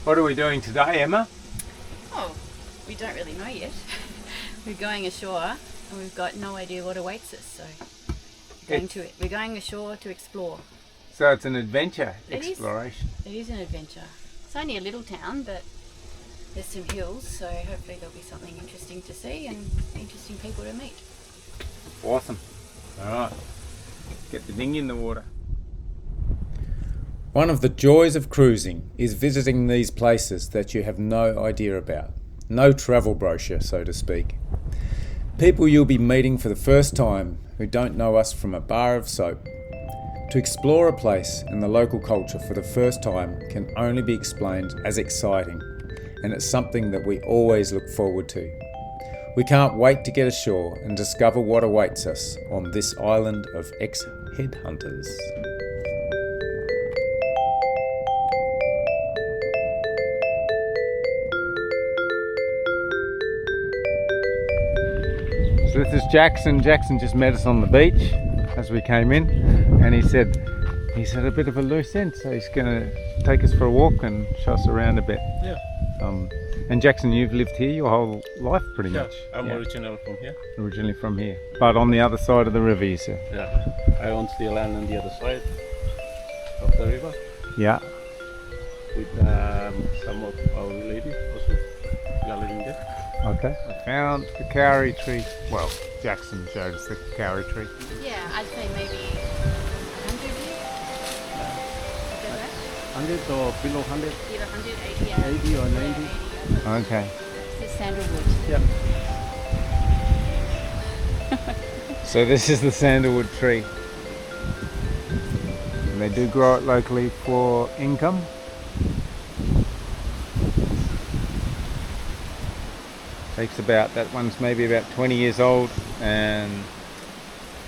What are we doing today, Emma? Oh, we don't really know yet. We're going ashore and we've got no idea what awaits us, so we're going ashore to explore. So it's an adventure exploration. It is an adventure. It's only a little town, but there's some hills, so hopefully there'll be something interesting to see and interesting people to meet. Awesome. Alright, get the dinghy in the water. One of the joys of cruising is visiting these places that you have no idea about. No travel brochure, so to speak. People you'll be meeting for the first time who don't know us from a bar of soap. To explore a place and the local culture for the first time can only be explained as exciting, and it's something that we always look forward to. We can't wait to get ashore and discover what awaits us on this island of ex-headhunters. So this is Jackson. Jackson just met us on the beach as we came in, and he said a bit of a loose end, so he's going to take us for a walk and show us around a bit. Yeah. And Jackson, you've lived here your whole life pretty much. I'm originally from here. Originally from here, but on the other side of the river, you said. Yeah. I own the land on the other side of the river. Yeah. With some of our relatives also. We are living there. Okay. I found the Kauri tree. Well, Jackson showed us the Kauri tree. Yeah, I'd say maybe 100 years. Is that right? 100 or below 100? Either 180 yeah. 80 or 90. Yeah, 80. Okay. This is sandalwood. Yeah. So this is the sandalwood tree. And they do grow it locally for income. That one's maybe about 20 years old, and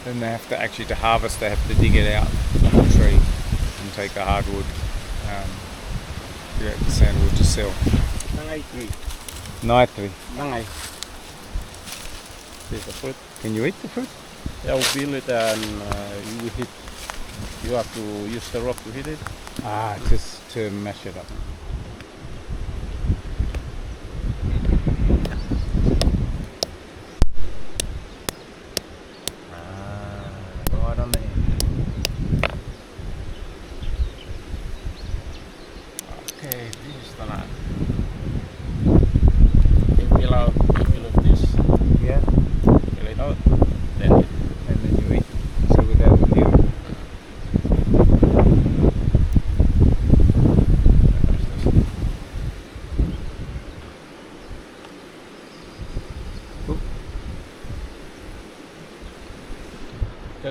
then they have to harvest, they have to dig it out, the whole tree, and take the hardwood, create the sandalwood to sell. Night tree. This is the fruit. Can you eat the fruit? Yeah, we peel it and you hit. You have to use the rock to hit it. Just to mash it up. Right on the end. Okay, this is the nut. You peel out this. Yeah. Peel it out. Then You eat. So without the peel.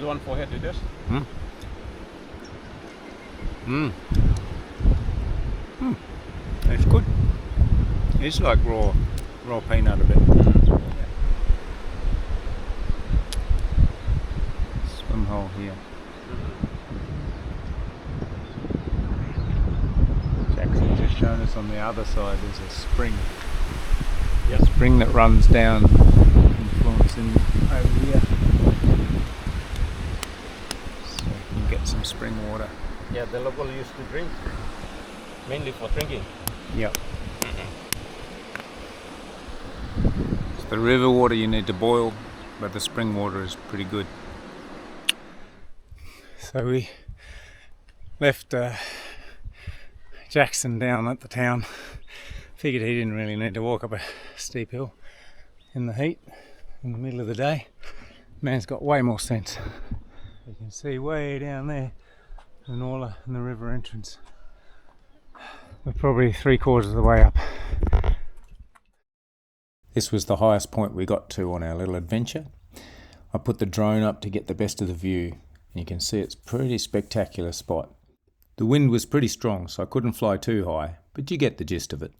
that one for head it is. That's good. It's like raw peanut a bit. Swim hole here. Jackson just shown us on the other side there's a spring. Yes. Spring that runs down, influencing over here. So you can get some spring water. Yeah, the local used to drink, mainly for drinking. Yep. It's the river water you need to boil, but the spring water is pretty good. So we left Jackson down at the town. Figured he didn't really need to walk up a steep hill in the heat in the middle of the day. Man's got way more sense. You can see way down there the Norla and the river entrance. We're probably 3/4 of the way up. This was the highest point we got to on our little adventure. I put the drone up to get the best of the view. You can see it's a pretty spectacular spot. The wind was pretty strong, so I couldn't fly too high, but you get the gist of it.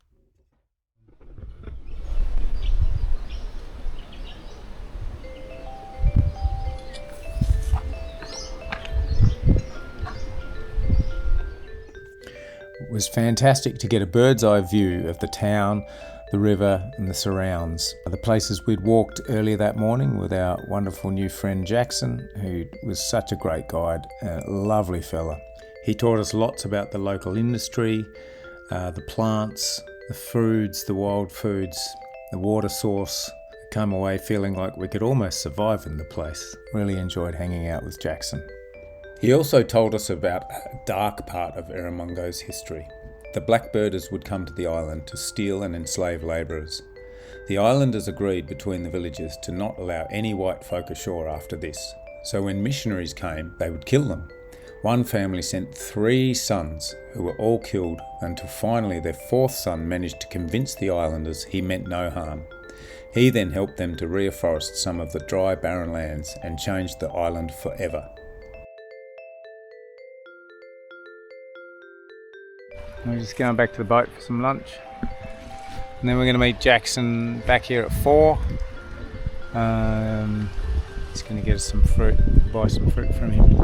It was fantastic to get a bird's eye view of the town, the river and the surrounds. The places we'd walked earlier that morning with our wonderful new friend Jackson, who was such a great guide, a lovely fella. He taught us lots about the local industry, the plants, the foods, the wild foods, the water source. Came away feeling like we could almost survive in the place. Really enjoyed hanging out with Jackson. He also told us about a dark part of Erromango's history. The blackbirders would come to the island to steal and enslave labourers. The islanders agreed between the villages to not allow any white folk ashore after this, so when missionaries came, they would kill them. One family sent 3 sons, who were all killed, until finally their 4th son managed to convince the islanders he meant no harm. He then helped them to reforest some of the dry, barren lands and changed the island forever. We're just going back to the boat for some lunch. And then we're going to meet Jackson back here at 4. He's going to get us some fruit, buy some fruit from him.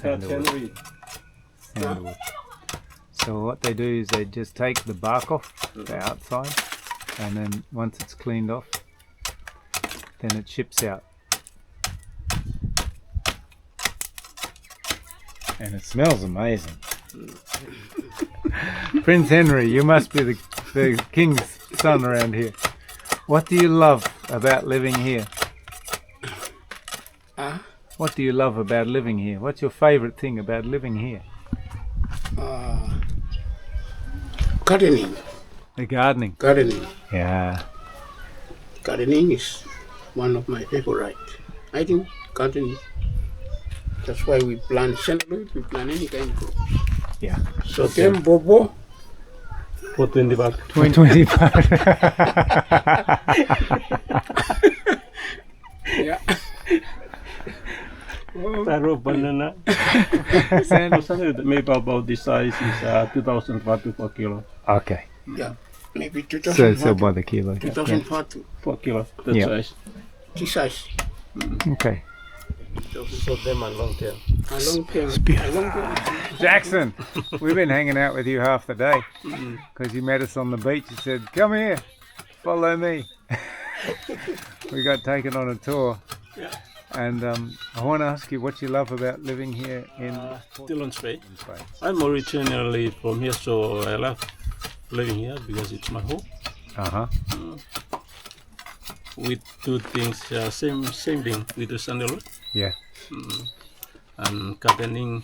Sandalwood. So what they do is they just take the bark off the outside, and then once it's cleaned off, then it ships out. And it smells amazing. Prince Henry, you must be the king's son around here. What do you love about living here? What do you love about living here? What's your favourite thing about living here? Gardening. The gardening. Gardening. Yeah. Gardening is one of my favorite. I think gardening. That's why we plant celery, we plant any kind of crop. Yeah. So then bobo. For 20 baht. 20 baht. Yeah. Taro banana. Maybe about this size is 2,000 baht per kilo. Okay. Yeah. Maybe 2,000 So by the kilo. 2,000 baht Per kilo, that Yeah. size. this size. Okay. So them are long tail. A long term. Jackson, we've been hanging out with you half the day because you met us on the beach. You said, "Come here, follow me." We got taken on a tour. Yeah. And I want to ask you what you love about living here in Still Spain. Spain. I'm originally from here, so I love living here because it's my home. Uh-huh. We do things same thing. We do sandalwood Yeah. and gardening,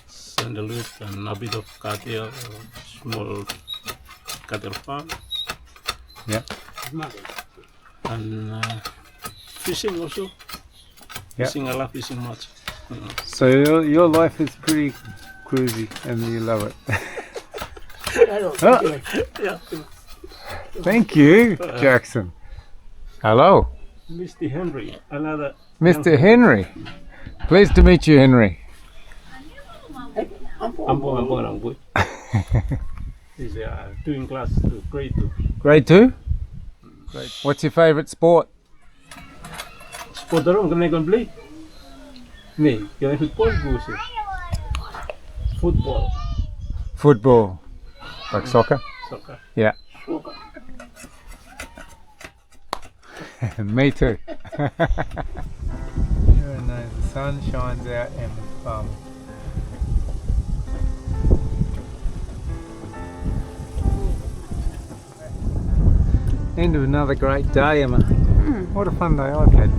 sandalwood, and a bit of cattle, small cattle farm, Yeah. and fishing also. Yeah. Fishing, I love fishing much. So your life is pretty cruisy and you love it. Oh, Yeah. thank you, Jackson. Hello, Mr. Henry, another. Mr. Henry. Pleased to meet you, Henry. Ambon. He's doing class 2, grade 2. Grade 2? Great. What's your favourite sport? Sport daarom kan ik play. Nee, kan ik voetbal goeien. Football, Football. Like soccer? soccer. Yeah. Me too. The sun shines out and it's fun. End of another great day, Emma. What a fun day I've had.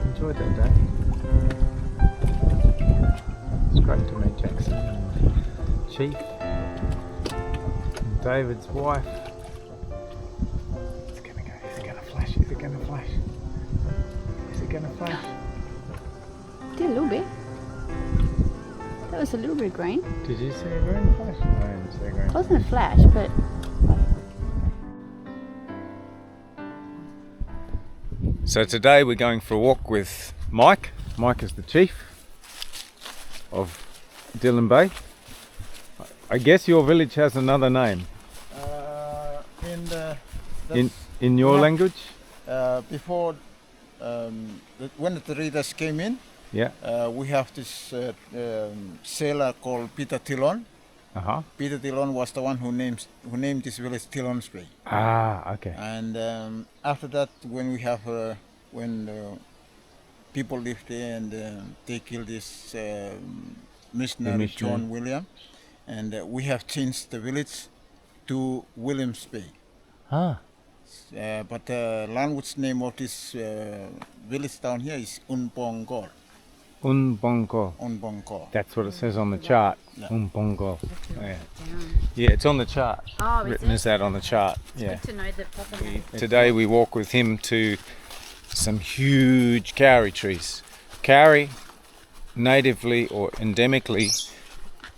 Enjoyed that day. It's great to meet Jackson and Chief and David's wife. It's gonna go. Is it gonna flash? Is it gonna flash? Is it gonna flash? Did a little bit. That was a little bit green. Did you see a green flash? No, I didn't see a green. It wasn't a flash, but So today we're going for a walk with Mike. Mike is the chief of Dillon Bay. I guess your village has another name in your yeah. language. Before when the traders came in, Yeah. We have this sailor called Peter Tillon. Peter Tillon was the one who named this village Tillon's Bay. Ah, okay. And after that, when we have when people lived there and they killed this missionary John William, and we have changed the village to Williams Bay. Ah. But the language name of this village down here is Unbongol. Unbongo. Unbongol. That's what it says on the chart. Yeah. Unbongo. Yeah. Down. Yeah, it's on the chart. Oh, Written as that on the chart. Yeah. Good to know the proper name. Today we walk with him to some huge kauri trees. Kauri, natively or endemically,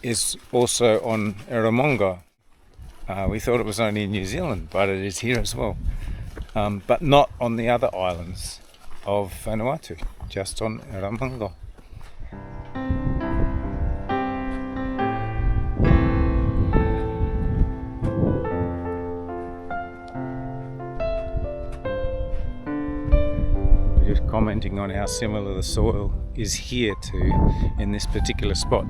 is also on Erromango. We thought it was only in New Zealand, but it is here as well. But not on the other islands of Vanuatu, just on Erromango. Just commenting on how similar the soil is here to, in this particular spot,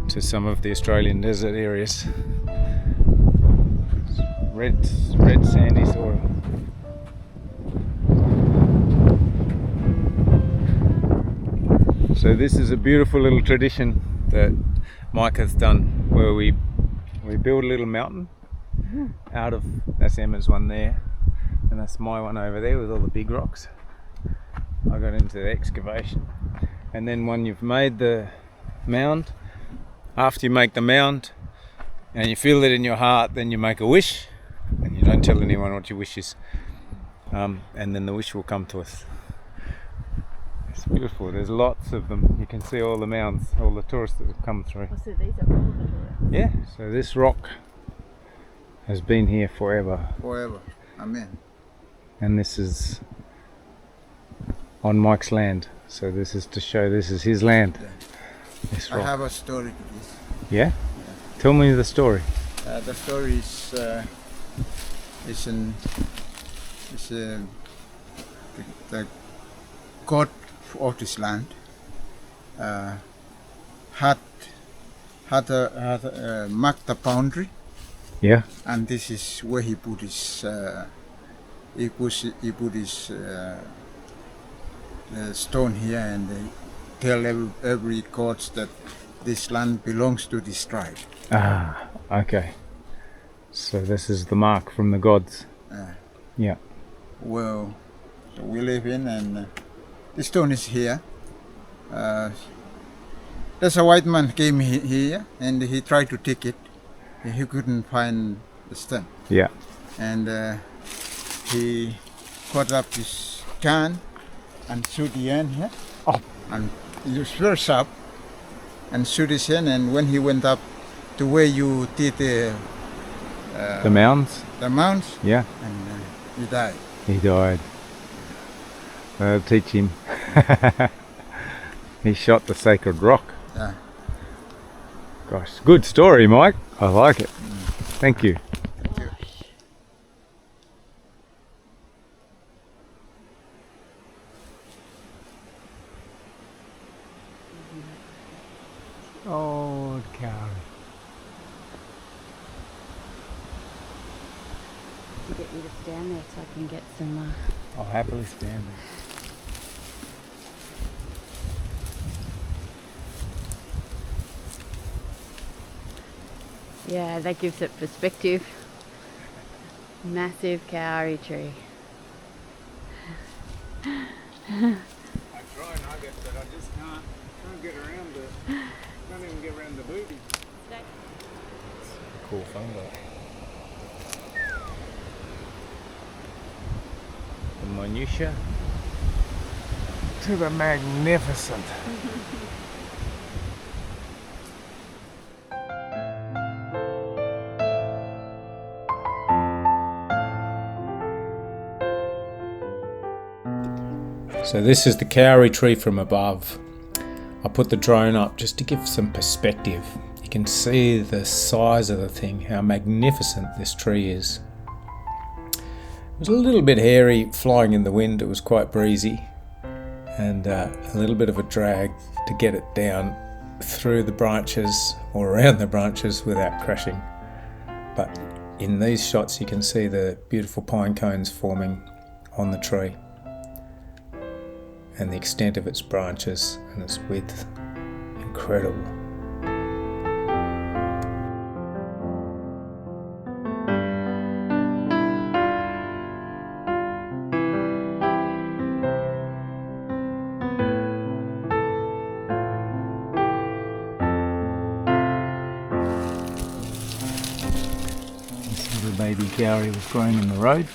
to some of the Australian desert areas. Red sandy soil. So this is a beautiful little tradition that Mike has done, where we build a little mountain out of, that's Emma's one there, and that's my one over there with all the big rocks. I got into the excavation, and then when you've made the mound, after you make the mound and you feel it in your heart, then you make a wish, and you don't tell anyone what your wish is, and then the wish will come to us. It's beautiful. There's lots of them. You can see all the mounds, all the tourists that have come through. Oh, so these are all the Yeah, so this rock has been here forever, Forever. Amen. and this is on Mike's land, so this is to show this is his land. Yeah. This I rock. have a story to this. Yeah? Tell me the story. The story is the god of this land had marked the boundary, Yeah? and this is where he put his stone here, and they tell every god that this land belongs to this tribe. Ah, okay. So this is the mark from the gods. Yeah. Well, so we live in, and the stone is here. There's a white man came here, and he tried to take it. He couldn't find the stone, Yeah. and he cut up his can and shoot the end here. Oh. And he was very sharp, and shoot his hand. And when he went up to where you did the The mounds? Yeah, Yeah. and he died. He died. I'll teach him. He shot the sacred rock. Yeah. Gosh, good story, Mike. I like it. Thank you. Oh, Kauri. You get me to stand there so I can get some. I'll happily stand there. Yeah, that gives it perspective. Massive kauri tree. I try nuggets, but I just can't get around can't even get around the booty. Cool fungi. The minutiae to the magnificent. So this is the kauri tree from above. I put the drone up just to give some perspective. You can see the size of the thing, how magnificent this tree is. It was a little bit hairy flying in the wind, it was quite breezy. and a little bit of a drag to get it down through the branches or around the branches without crashing. But in these shots you can see the beautiful pine cones forming on the tree and the extent of its branches and its width. Incredible. Baby Kauri was growing in the road,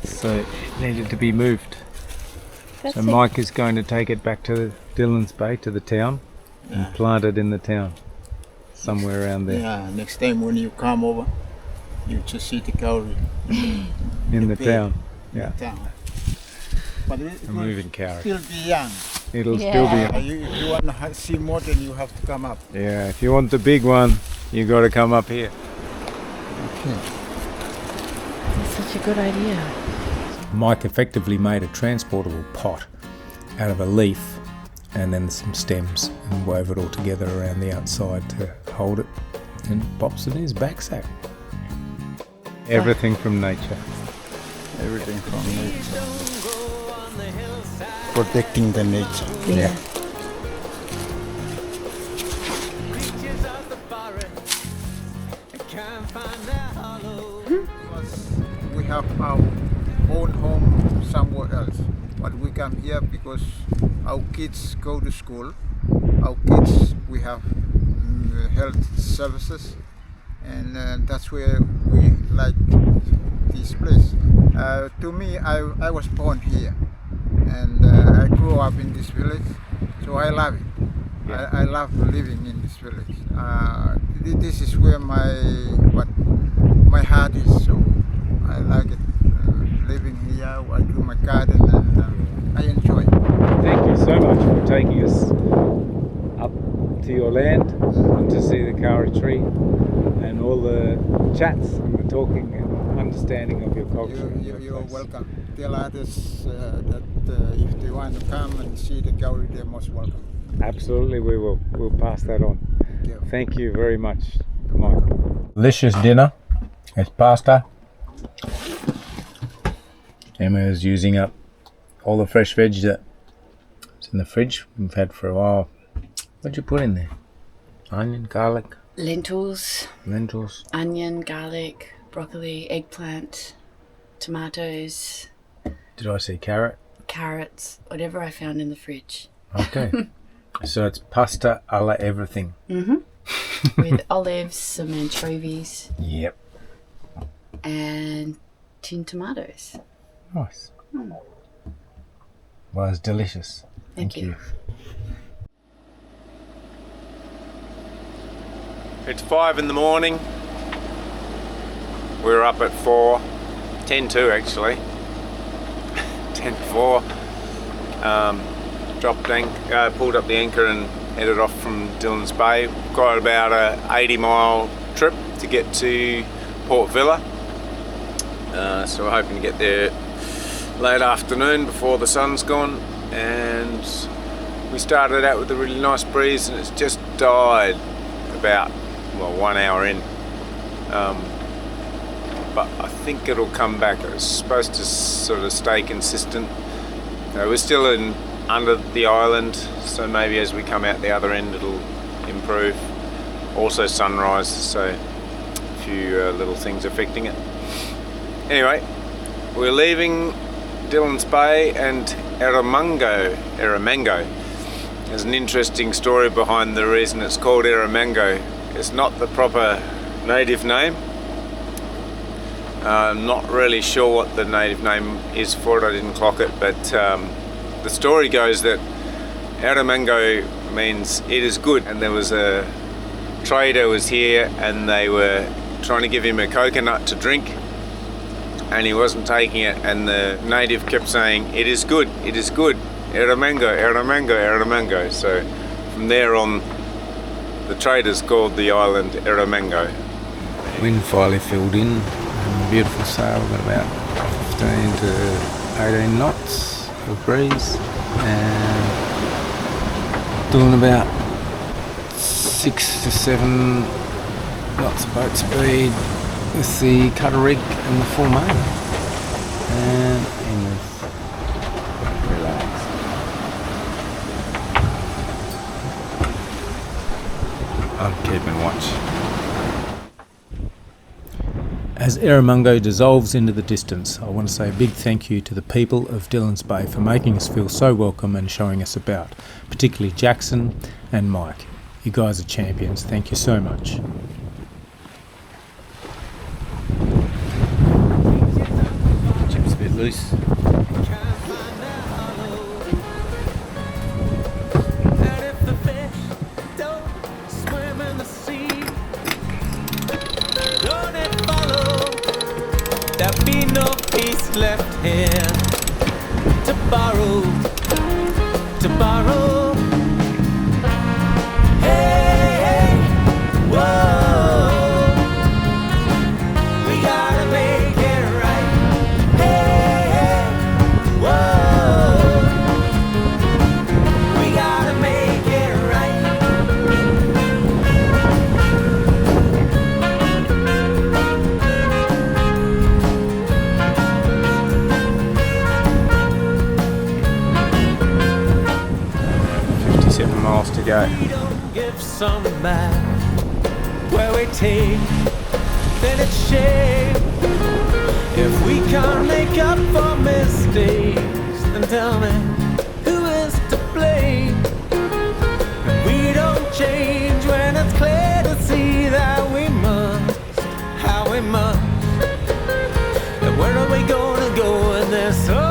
so it needed to be moved. So Mike is going to take it back to Dillon's Bay, to the town, and plant it in the town, somewhere around there. Yeah, next time when you come over, you just see the Kauri in the town. Yeah. But I'm moving Kauri. Still be young. It'll still be young. If you want to see more, then you have to come up. Yeah, if you want the big one, you got to come up here. Okay. That's such a good idea. Mike effectively made a transportable pot out of a leaf and then some stems and wove it all together around the outside to hold it, and pops it in his backsack. Everything from nature. Everything from nature. Protecting the nature. Yeah. We have our own home somewhere else, but we come here because our kids go to school. Our kids, we have health services, and that's where we like this place. To me, I was born here, and I grew up in this village, so I love it. I love living in this village. This is where my heart is, so I like it. Living here, I do my garden, and I enjoy it. Thank you so much for taking us up to your land and to see the Kauri tree and all the chats and the talking and understanding of your culture. You're welcome. Tell others that if they want to come and see the Kauri, they're most welcome. Absolutely, we will. We'll pass that on. Thank you very much, Mike. Delicious dinner. It's pasta. Emma is using up all the fresh veg that's in the fridge we've had for a while. What'd you put in there? Onion, garlic? Lentils, Onion, garlic, broccoli, eggplant, tomatoes. Did I see carrot? Carrots, whatever I found in the fridge. Okay. So it's pasta a la everything. With olives, some anchovies. Yep. And tin tomatoes. Nice. Well, it's delicious. Thank you. It's 5 in the morning. We're up at 4, 10 to actually. 10 to 4. Pulled up the anchor and headed off from Dillon's Bay. Got about a 80-mile trip to get to Port Vila. So we're hoping to get there late afternoon before the sun's gone, and we started out with a really nice breeze and it's just died about 1 hour in, but I think it'll come back. It's supposed to sort of stay consistent. We're still under the island, so maybe as we come out the other end it'll improve. Also sunrise, so a few little things affecting it. Anyway, we're leaving Dillon's Bay and Erromango. There's an interesting story behind the reason it's called Erromango. It's not the proper native name. I'm not really sure what the native name is for it, I didn't clock it, but the story goes that Erromango means it is good, and there was a trader was here and they were trying to give him a coconut to drink and he wasn't taking it, and the native kept saying, it is good, Erromango, Erromango, Erromango. So from there on, the traders called the island Erromango. Wind finally filled in, and beautiful sail, got about 15 to 18 knots. a breeze, and doing about 6 to 7 knots of boat speed with the cutter rig and the full main. And in with relax. I'm keeping watch. As Erromango dissolves into the distance, I want to say a big thank you to the people of Dillon's Bay for making us feel so welcome and showing us about, particularly Jackson and Mike. You guys are champions. Thank you so much. Chip's a bit loose. There'll be no peace left here to borrow, to borrow. Hey, hey, whoa, we gotta make it right. Hey, hey, whoa, we gotta make it right. Miles to go. We don't give some back where we take, then it's shame. If we can't make up for mistakes, then tell me who is to blame. And we don't change when it's clear to see that we must, how we must. And where are we gonna go in this? So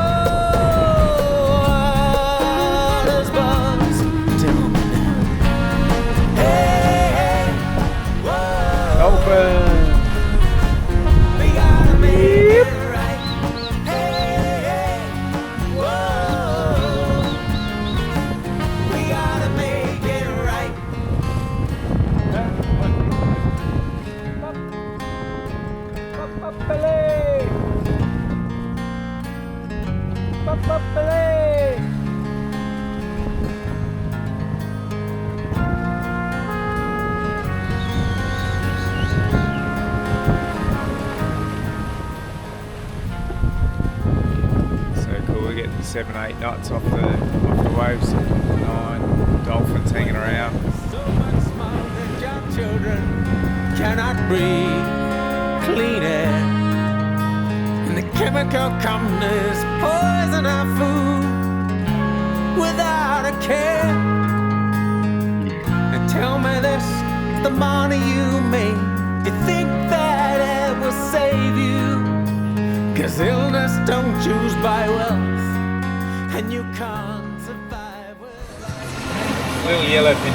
cool, we're getting 7, 8 knots off the waves, 9 dolphins hanging around. So much smoke that young children cannot breathe clean air, and the chemical companies poison our food without a care. And tell me this, the money you make, you think that it will save you? 'Cause illness don't choose by wealth, and you can't survive without. Little yellow fin.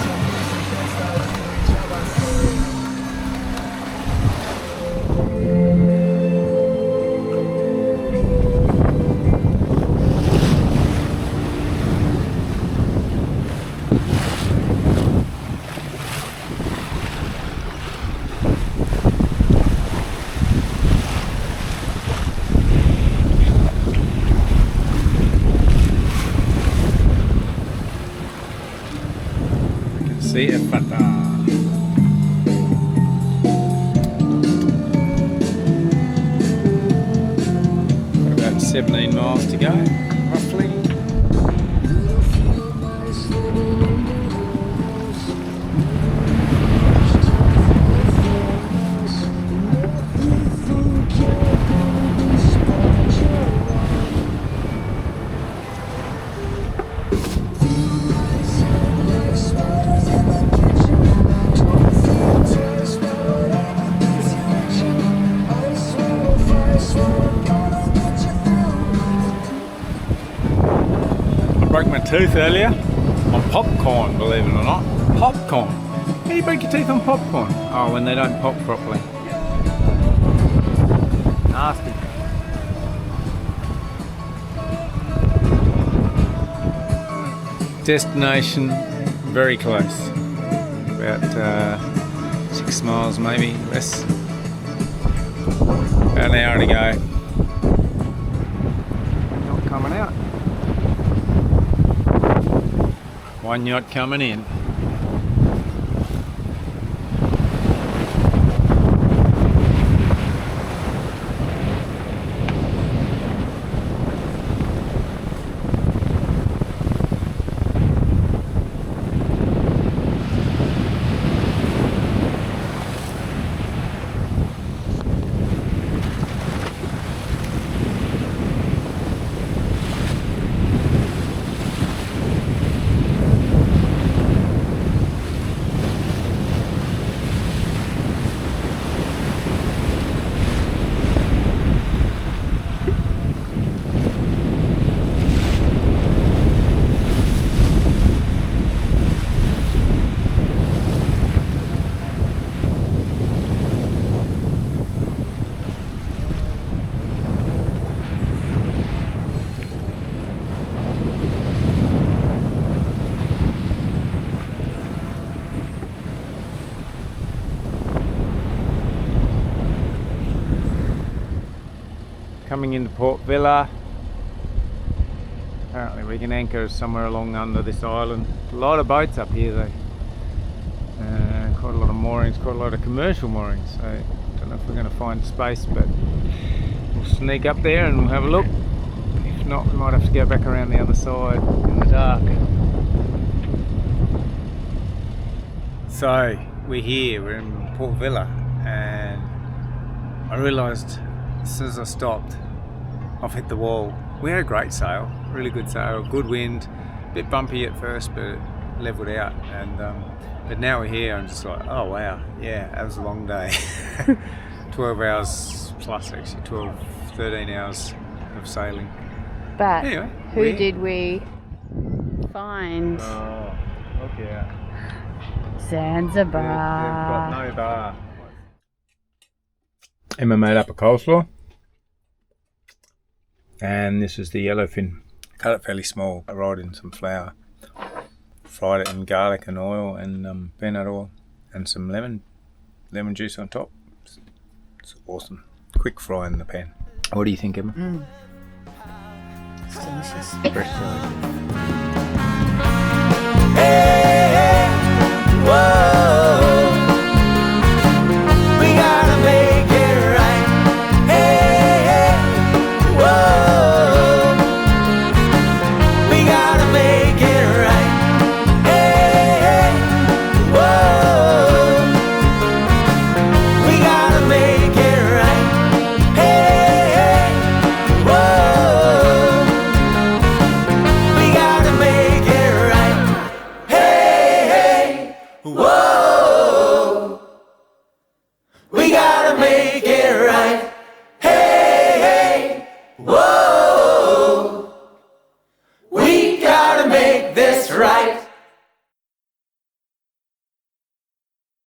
See it, pata. Got about 17 miles to go, roughly. Broke my tooth earlier on popcorn, believe it or not. Popcorn. How do you break your teeth on popcorn? Oh, when they don't pop properly. Nasty. Destination, very close. About 6 miles maybe, less. About an hour to go. Not coming out. One yacht coming in. Coming into Port Vila. Apparently we can anchor somewhere along under this island. A lot of boats up here though. Quite a lot of moorings, quite a lot of commercial moorings. So I don't know if we're going to find space, but we'll sneak up there and we'll have a look. If not, we might have to go back around the other side in the dark. So we're here, we're in Port Vila, and I realised as soon as I stopped, I've hit the wall. We had a great sail, really good sail, good wind, a bit bumpy at first, but it levelled out. And but now we're here, I'm just like, oh wow, yeah, that was a long day. 12 hours plus, actually, 13 hours of sailing. But Anyway, who did we find? Oh, look out. Zanzibar. They've got no bar. Emma made up a coleslaw. And this is the yellowfin. Cut it fairly small. I rolled in some flour. Fried it in garlic and oil and peanut oil. And some lemon juice on top. It's awesome. Quick fry in the pan. What do you think, Emma? It's delicious. Fresh jelly.